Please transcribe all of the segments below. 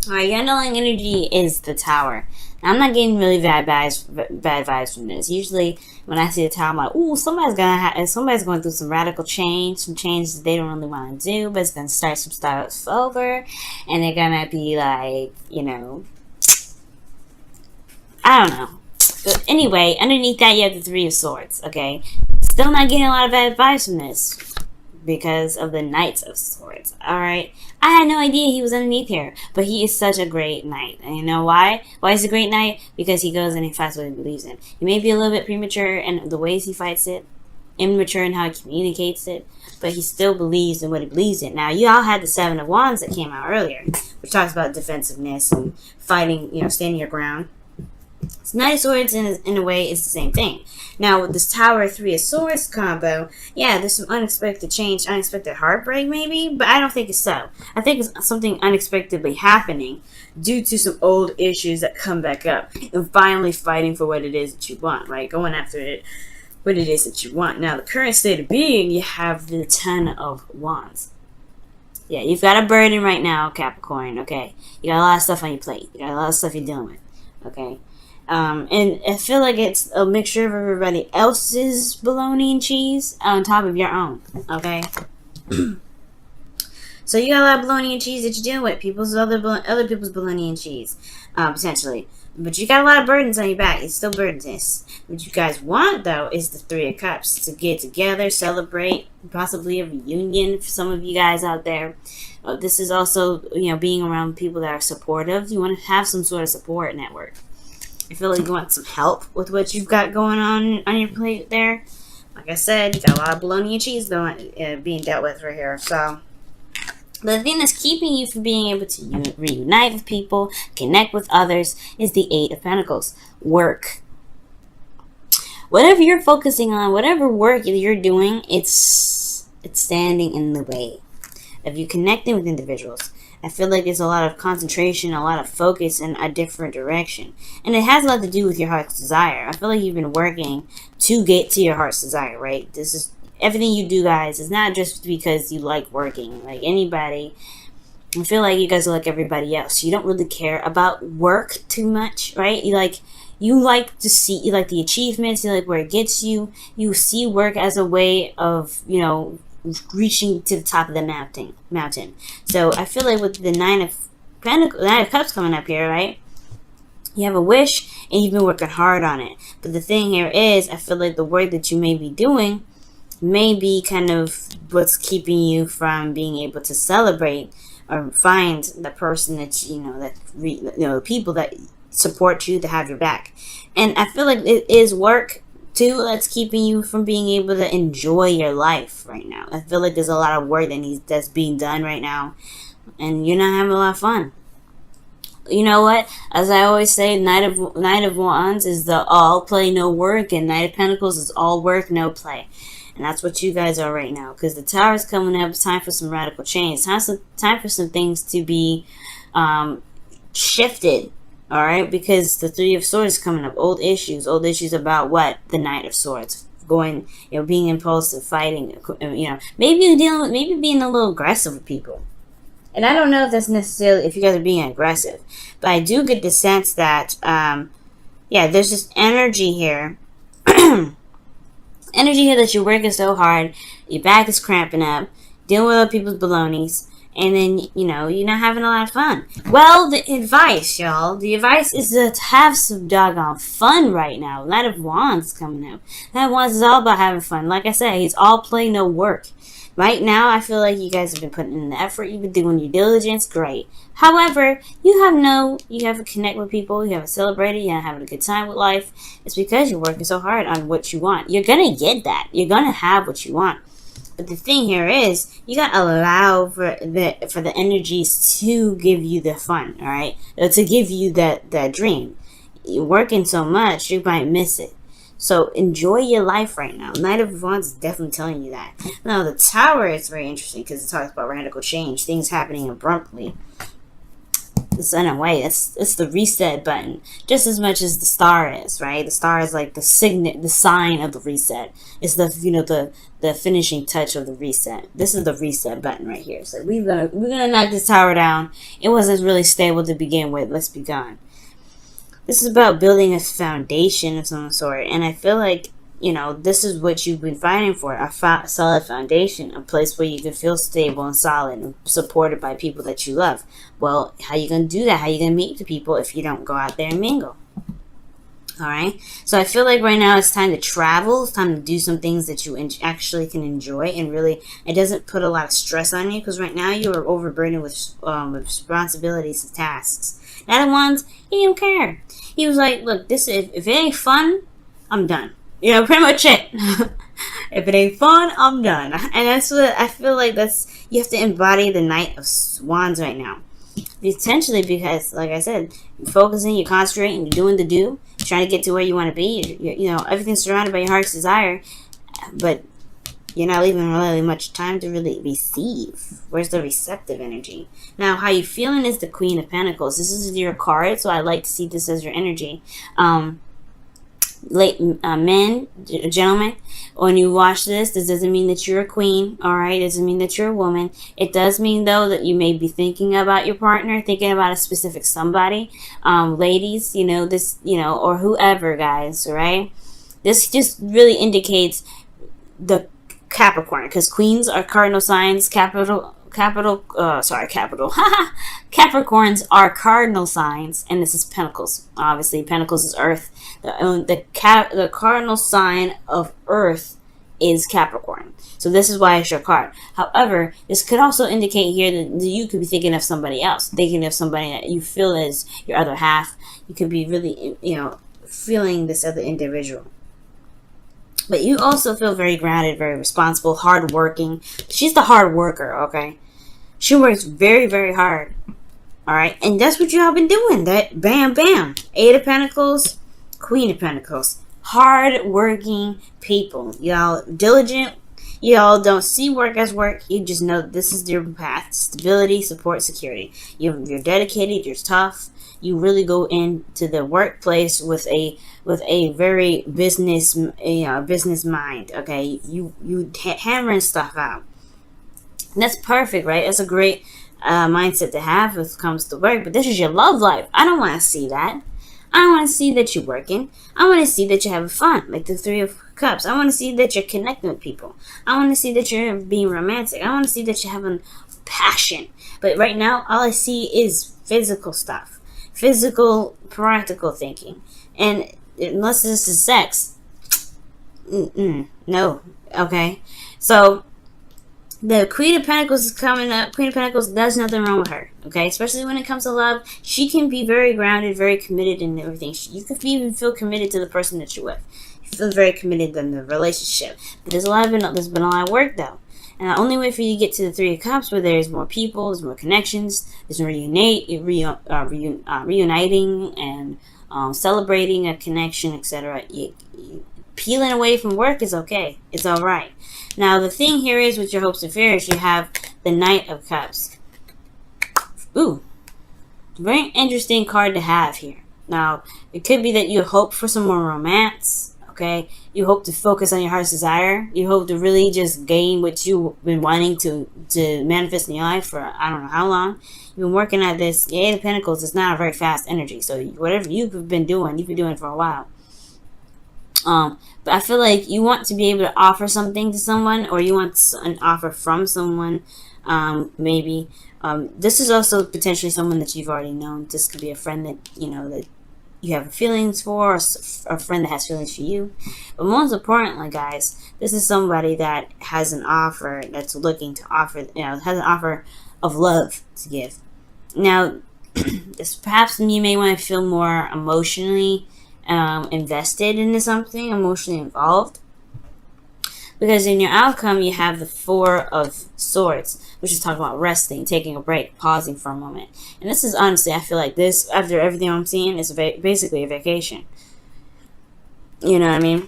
Alright, your underlying energy is the Tower. Now, I'm not getting really bad vibes from this. Usually, when I see the Tower, I'm like, ooh, somebody's going through some radical change, some changes they don't really want to do, but it's going to start some stuff over, and they're going to be like, I don't know. But anyway, underneath that, you have the Three of Swords, okay? Still not getting a lot of bad advice from this because of the Knights of Swords, alright? I had no idea he was underneath here, but he is such a great knight. And you know why? Why is he a great knight? Because he goes and he fights what he believes in. He may be a little bit premature in the ways he fights it, immature in how he communicates it, but he still believes in what he believes in. Now, you all had the Seven of Wands that came out earlier, which talks about defensiveness and fighting, standing your ground. Knight of Swords, in a way, is the same thing. Now, with this Tower Three of Swords combo, yeah, there's some unexpected change, unexpected heartbreak, maybe, but I don't think it's so. I think it's something unexpectedly happening due to some old issues that come back up, and finally fighting for what it is that you want, right? Going after it, what it is that you want. Now, the current state of being, you have the Ten of Wands. Yeah, you've got a burden right now, Capricorn, okay? You got a lot of stuff on your plate. You got a lot of stuff you're dealing with, okay? And I feel like it's a mixture of everybody else's bologna and cheese on top of your own, okay? So you got a lot of bologna and cheese that you're dealing with, other people's bologna and cheese, potentially. But you got a lot of burdens on your back. It's still burdens. What you guys want, though, is the Three of Cups. To get together, celebrate, possibly a reunion for some of you guys out there. This is also, being around people that are supportive. You want to have some sort of support network. I feel like you want some help with what you've got going on your plate there. Like I said, you got a lot of bologna and cheese being dealt with right here. So, the thing that's keeping you from being able to reunite with people, connect with others, is the Eight of Pentacles. Work. Whatever you're focusing on, whatever work you're doing, it's standing in the way of you connecting with individuals. I feel like there's a lot of concentration, a lot of focus in a different direction. And it has a lot to do with your heart's desire. I feel like you've been working to get to your heart's desire, right? This is everything you do, guys. It's not just because you like working. Like anybody, I feel like you guys are like everybody else. You don't really care about work too much, right? You like the achievements, you like where it gets you. You see work as a way of, reaching to the top of the mountain. So I feel like with the Nine of Cups coming up here, right? You have a wish and you've been working hard on it. But the thing here is, I feel like the work that you may be doing may be kind of what's keeping you from being able to celebrate or find the person that the people that support you, to have your back. And I feel like it is work too that's keeping you from being able to enjoy your life right now. I feel like there's a lot of work that's being done right now, and you're not having a lot of fun. You know what? As I always say, Knight of Wands is the all play, no work, and Knight of Pentacles is all work, no play. And that's what you guys are right now, because the Tower is coming up. It's time for some radical change. It's time for some things to be shifted. All right, because the Three of Swords is coming up. Old issues about what? The Knight of Swords. Going, being impulsive, fighting, maybe being a little aggressive with people. And I don't know if that's necessarily if you guys are being aggressive, but I do get the sense that, there's just energy here. Energy here that you're working so hard, your back is cramping up, dealing with other people's balonies, and then, you're not having a lot of fun. Well, the advice, y'all, is to have some doggone fun right now. Knight of Wands coming up. Knight of Wands is all about having fun. Like I said, he's all play, no work. Right now, I feel like you guys have been putting in the effort. You've been doing your diligence. Great. However, you haven't connect with people. You haven't celebrated. You're not having a good time with life. It's because you're working so hard on what you want. You're going to get that. You're going to have what you want. But the thing here is, you gotta allow for the energies to give you the fun, all right? To give you that dream. You're working so much, you might miss it. So enjoy your life right now. Knight of Wands is definitely telling you that. Now, the Tower is very interesting because it talks about radical change, things happening abruptly. It's in a way, it's the reset button, just as much as the star is, right? The star is like the sign of the reset. It's the, you know, the finishing touch of the reset. This is the reset button right here. So we're gonna knock this tower down. It wasn't really stable to begin with. Let's be gone. This is about building a foundation of some sort, and I feel like, you know, this is what you've been fighting for, a solid foundation, a place where you can feel stable and solid and supported by people that you love. Well, how you going to do that? How you going to meet the people if you don't go out there and mingle? All right. So I feel like right now it's time to travel. It's time to do some things that you actually can enjoy, and really, it doesn't put a lot of stress on you, because right now you are overburdened with responsibilities and tasks. The other ones, he don't care. He was like, look, this if it ain't fun, I'm done. You know, pretty much it. If it ain't fun, I'm done. And that's what I feel like. You have to embody the Knight of Wands right now. Essentially, because, like I said, you're focusing, you're concentrating, you're doing the do, trying to get to where you want to be. You know, everything's surrounded by your heart's desire, but you're not leaving really much time to really receive. Where's the receptive energy? Now, how you feeling is the Queen of Pentacles. This is your card, so I like to see this as your energy. Men, gentlemen, when you watch this doesn't mean that you're a queen, all right? It doesn't mean that you're a woman. It does mean, though, that you may be thinking about your partner, thinking about a specific somebody. Ladies, you know, this, you know, or whoever, guys, all right? This just really indicates the Capricorn, because queens are cardinal signs. Capricorns are cardinal signs, and this is Pentacles. Obviously, Pentacles is Earth. The cardinal sign of Earth is Capricorn. So this is why it's your card. However, this could also indicate here that you could be thinking of somebody else, thinking of somebody that you feel is your other half. You could be really, you know, feeling this other individual. But you also feel very grounded, very responsible, hardworking. She's the hard worker, okay? She works very, very hard. All right? And that's what y'all been doing. That bam, bam. Eight of Pentacles, Queen of Pentacles. Hard-working people. Y'all diligent. Y'all don't see work as work. You just know this is your path. Stability, support, security. You're dedicated. You're tough. You really go into the workplace with a very business mind. Okay, you hammering stuff out. And that's perfect, right? That's a great mindset to have when it comes to work. But this is your love life. I don't want to see that. I don't want to see that you're working. I want to see that you're having fun, like the Three of Cups. I want to see that you're connecting with people. I want to see that you're being romantic. I want to see that you're having passion. But right now, all I see is physical stuff. Physical, practical thinking. And unless this is sex, no. Okay? So, the Queen of Pentacles is coming up. Queen of Pentacles, there's nothing wrong with her. Okay? Especially when it comes to love. She can be very grounded, very committed in everything. You can even feel committed to the person that you're with. You feel very committed in the relationship. But there's been a lot of work, though. And the only way for you to get to the Three of Cups, where there's more people, there's more connections, there's reuniting and celebrating a connection, etc. Peeling away from work is okay. It's all right. Now, the thing here is, with your hopes and fears, you have the Knight of Cups. Ooh, very interesting card to have here. Now, it could be that you hope for some more romance. Okay, you hope to focus on your heart's desire. You hope to really just gain what you've been wanting to manifest in your life for I don't know how long. You've been working at this. The Eight of Pentacles is not a very fast energy. So whatever you've been doing it for a while. But I feel like you want to be able to offer something to someone, or you want an offer from someone. Maybe this is also potentially someone that you've already known. This could be a friend that that you have feelings for, or a friend that has feelings for you. But most importantly, guys, this is somebody that has an offer, that's looking to offer, has an offer of love to give. Now, perhaps you may want to feel more emotionally invested into something, emotionally involved. Because in your outcome, you have the Four of Swords, which is talking about resting, taking a break, pausing for a moment. And this is honestly, I feel like this, after everything I'm seeing, is basically a vacation. You know what I mean?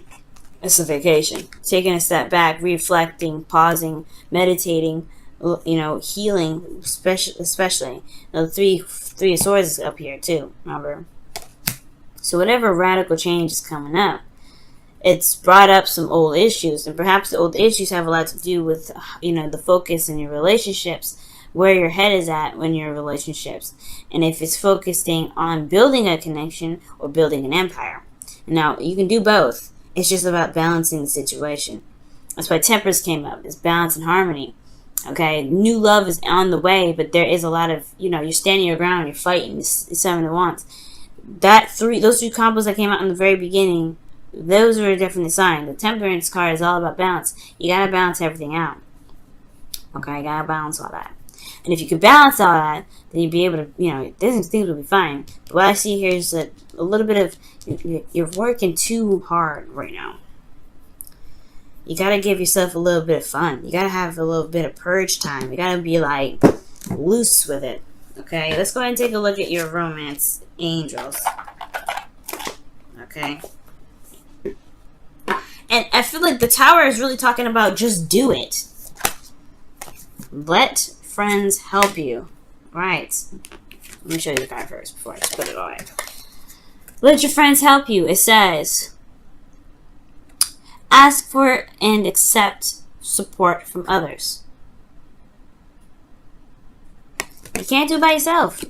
It's a vacation. Taking a step back, reflecting, pausing, meditating, you know, healing, especially. The three of swords is up here too, remember? So whatever radical change is coming up, it's brought up some old issues, and perhaps the old issues have a lot to do with, you know, the focus in your relationships, where your head is at when you're in relationships, and if it's focusing on building a connection or building an empire. Now, you can do both. It's just about balancing the situation. That's why Temperance came up. It's balance and harmony. Okay, new love is on the way, but there is a lot of, you know, you're standing your ground, you're fighting. It's Seven of Wands. Those three combos that came out in the very beginning, those were definitely a sign. The Temperance card is all about balance. You gotta balance everything out. Okay, you gotta balance all that. And if you can balance all that, then you'll be able to, you know, things will be fine. But what I see here is that a little bit of, you're working too hard right now. You gotta give yourself a little bit of fun. You gotta have a little bit of purge time. You gotta be like loose with it. Okay, let's go ahead and take a look at your romance angels. Okay. And I feel like the Tower is really talking about just do it. Let friends help you. Right. Let me show you the card first before I just put it away. Let your friends help you. It says, ask for and accept support from others. You can't do it by yourself.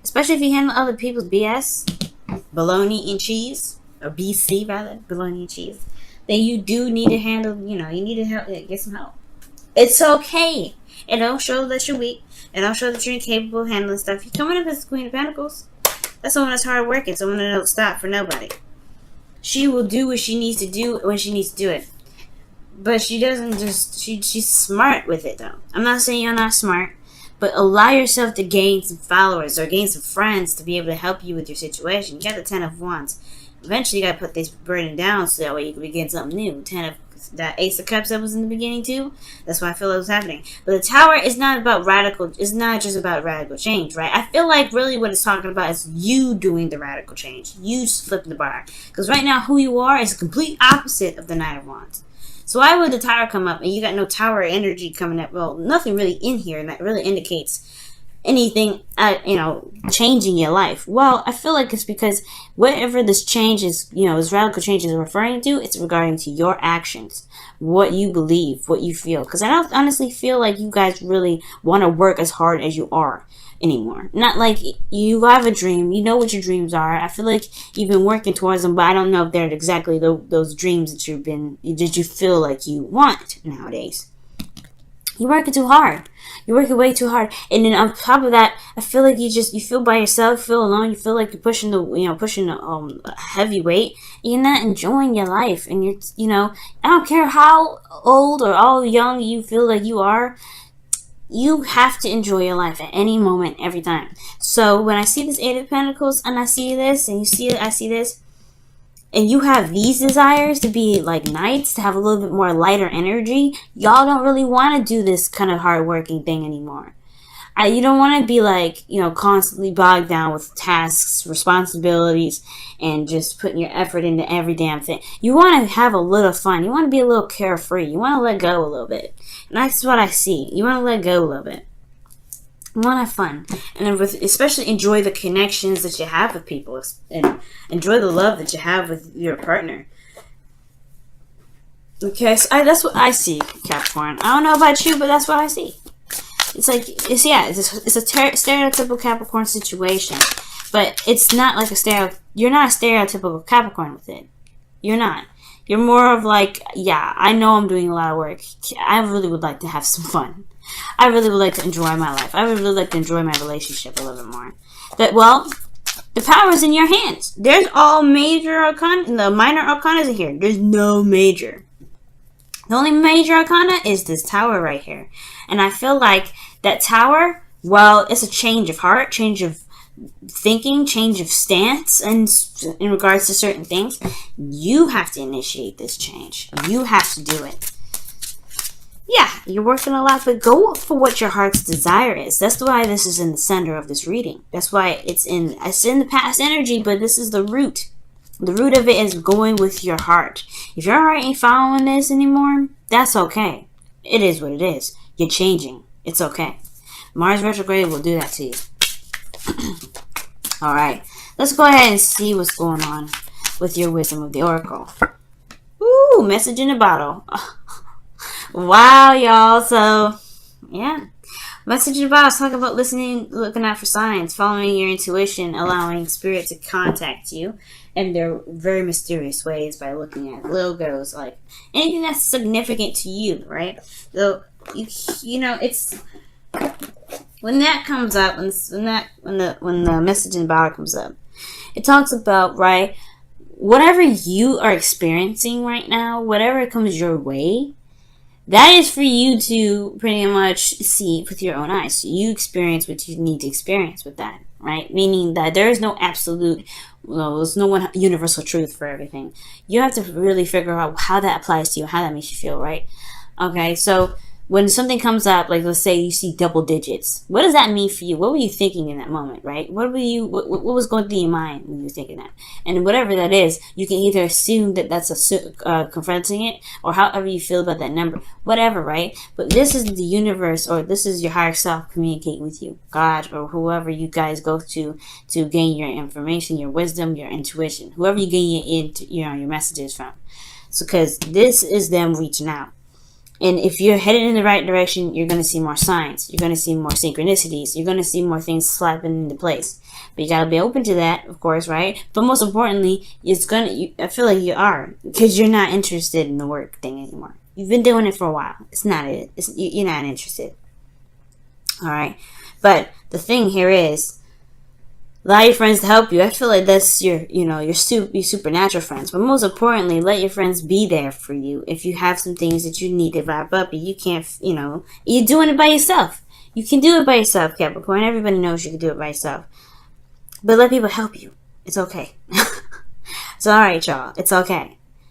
Especially if you handle other people's BS, bologna and cheese, or BC rather, bologna and cheese. Then you do need to handle, you know, you need to help, get some help. It's okay. It don't show that you're weak. It don't show that you're incapable of handling stuff. You're coming up as the Queen of Pentacles. That's someone that's hard working, someone that don't stop for nobody. She will do what she needs to do when she needs to do it. But she doesn't just, she's smart with it though. I'm not saying you're not smart, but allow yourself to gain some followers or gain some friends to be able to help you with your situation. You got the Ten of Wands. Eventually you got to put this burden down so that way you can begin something new. That Ace of Cups that was in the beginning too. That's why I feel it was happening. But the Tower is not about radical. It's not just about radical change, right? I feel like really what it's talking about is you doing the radical change. You flipping the bar. Because right now who you are is the complete opposite of the Knight of Wands. So why would the Tower come up and you got no Tower energy coming up? Well, nothing really in here, and that really indicates anything, you know, changing your life. Well, I feel like it's because whatever this change is, you know, this radical change is referring to, it's regarding to your actions, what you believe, what you feel. Because I don't honestly feel like you guys really want to work as hard as you are anymore. Not like you have a dream, you know what your dreams are. I feel like you've been working towards them, but I don't know if they're exactly those dreams that you feel like you want nowadays. You're working too hard. You're working way too hard. And then on top of that, I feel like you feel by yourself, you feel alone, you feel like you're pushing a heavy weight. You're not enjoying your life. And I don't care how old or how young you feel like you are, you have to enjoy your life at any moment, every time. So when I see this Eight of Pentacles and I see this, and I see this, and you have these desires to be like knights, to have a little bit more lighter energy, y'all don't really want to do this kind of hard-working thing anymore. You don't want to be like, constantly bogged down with tasks, responsibilities, and just putting your effort into every damn thing. You want to have a little fun. You want to be a little carefree. You want to let go a little bit. And that's what I see. You want to let go a little bit. You want to have fun. And then especially enjoy the connections that you have with people. And enjoy the love that you have with your partner. Okay, so that's what I see, Capricorn. I don't know about you, but that's what I see. It's like, it's a stereotypical Capricorn situation. But it's not like you're not a stereotypical Capricorn with it. You're not. You're more of like, yeah, I know I'm doing a lot of work. I really would like to have some fun. I really would like to enjoy my life. I would really like to enjoy my relationship a little bit more. The power is in your hands. There's all major arcana. The minor arcana is in here. There's no major. The only major arcana is this Tower right here. And I feel like that Tower, well, it's a change of heart, change of thinking, change of stance, and in regards to certain things, you have to initiate this change. You have to do it. Yeah, you're working a lot, but go for what your heart's desire is. That's why this is in the center of this reading. That's why it's in the past energy, but this is the root. The root of it is going with your heart. If your heart ain't following this anymore, that's okay. It is what it is. You're changing. It's okay. Mars retrograde will do that to you. Alright. Let's go ahead and see what's going on with your wisdom of the oracle. Ooh, message in a bottle. Wow, y'all. So, yeah. Message in a bottle is talking about listening, looking out for signs, following your intuition, allowing spirit to contact you in their very mysterious ways by looking at logos, like anything that's significant to you, right? So, you know, it's when that comes up, when the message in the bottle comes up, it talks about, right, whatever you are experiencing right now, whatever comes your way, that is for you to pretty much see with your own eyes. You experience what you need to experience with that, right? Meaning that there is no absolute, well, there's no one universal truth for everything. You have to really figure out how that applies to you, how that makes you feel, right? Okay, so when something comes up, like let's say you see double digits, what does that mean for you? What were you thinking in that moment, right? What was going through your mind when you were thinking that? And whatever that is, you can either assume that that's confronting it, or however you feel about that number, whatever, right? But this is the universe, or this is your higher self communicating with you, God, or whoever you guys go to gain your information, your wisdom, your intuition, whoever you gain your messages from. So, because this is them reaching out. And if you're headed in the right direction, you're going to see more signs. You're going to see more synchronicities. You're going to see more things slapping into place. But you got to be open to that, of course, right? But most importantly, I feel like you are, because you're not interested in the work thing anymore. You've been doing it for a while. It's not it. You're not interested. All right. But the thing here is, allow your friends to help you. I feel like that's your supernatural friends. But most importantly, let your friends be there for you. If you have some things that you need to wrap up and you can't, you're doing it by yourself. You can do it by yourself, Capricorn. Everybody knows you can do it by yourself. But let people help you. It's okay. So, all right, y'all. It's okay.